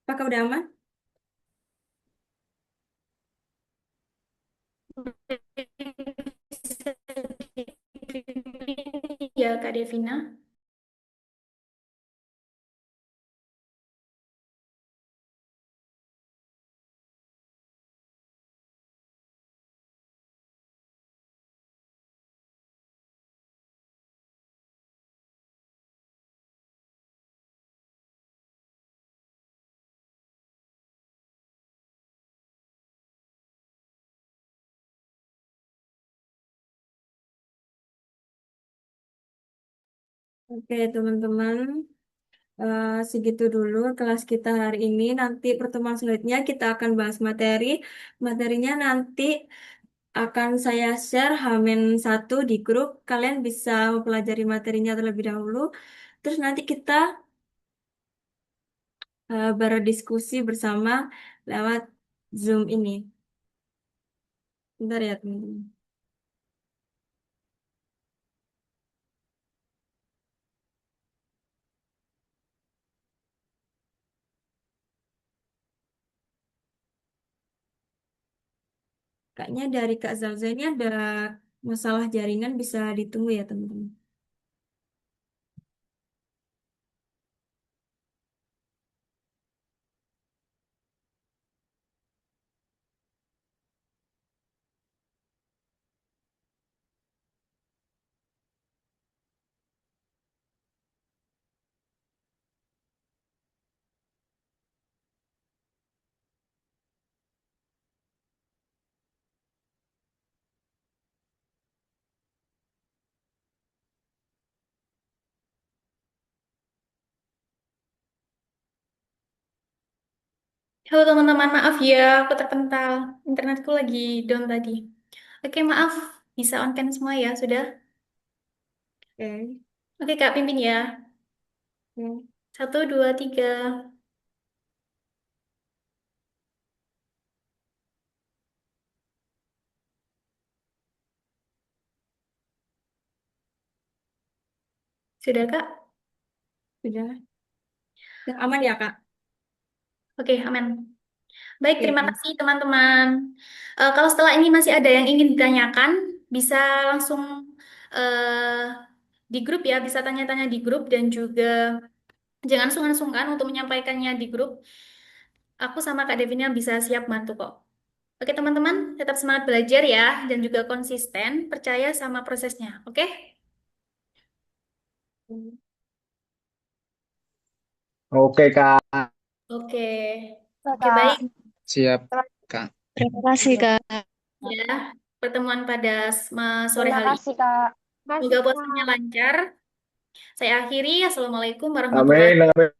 Apakah udah aman? Ya, Kak Devina. Oke, teman-teman. Segitu dulu kelas kita hari ini. Nanti pertemuan selanjutnya kita akan bahas materi. Materinya nanti akan saya share H-1 di grup. Kalian bisa mempelajari materinya terlebih dahulu. Terus nanti kita berdiskusi bersama lewat Zoom ini. Bentar ya, teman-teman. Kayaknya dari Kak Zalza ini ada masalah jaringan, bisa ditunggu ya, teman-teman. Halo teman-teman, maaf ya, aku terpental. Internetku lagi down tadi. Oke, maaf. Bisa on cam semua ya, sudah? Oke. Oke, Kak, pimpin ya. Oke. 1, 2, 3. Sudah, Kak? Sudah. Sudah aman ya, Kak? Oke, aman. Baik, Oke, terima oke. kasih teman-teman. Kalau setelah ini masih ada yang ingin ditanyakan, bisa langsung eh, di grup ya, bisa tanya-tanya di grup dan juga jangan sungkan-sungkan untuk menyampaikannya di grup. Aku sama Kak Devina bisa siap bantu kok. Oke teman-teman, tetap semangat belajar ya dan juga konsisten, percaya sama prosesnya. Oke? Oke, Kak. Oke. Oke, Kak. baik Siap, Kak. Terima kasih, Kak. ya. Pertemuan pada sore Terima hari ini. kasih, Kak. Semoga Kasih, puasanya Kak. lancar. Saya akhiri. Assalamualaikum warahmatullahi. Amin. Amin.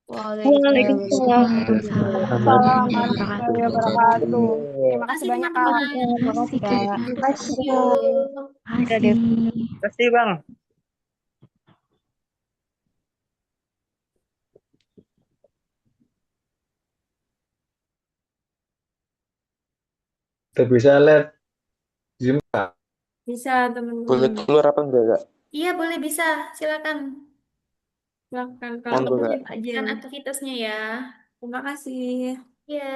Waalaikumsalam Waalaikumsalam warahmatullahi Waalaikumsalam warahmatullahi warahmatullahi wabarakatuh. Wabarakatuh. wabarakatuh. Terima Terima kasih kasih banyak, Kak. teman-teman. Terima kasih, Kak. Terima kasih, Kak. Yuk. Terima kasih. Kasih, Bang. Udah bisa lihat Zoom, Kak. Bisa, Boleh teman-teman. keluar apa enggak, Kak? Iya, boleh bisa. Silakan Silahkan kalau untuk Monggo, Kak. aja. melanjutkan aktivitasnya ya. Terima kasih. Ya.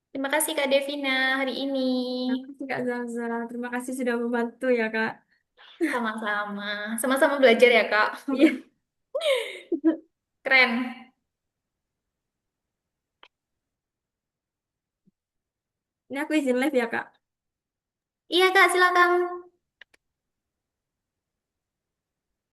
Terima kasih Kak Devina hari ini. Terima kasih Kak Zaza. Terima kasih sudah membantu ya, Kak. Sama-sama. Sama-sama belajar ya, Kak. Iya. Keren. Ini aku izin live ya, Kak. Iya, Kak, silakan.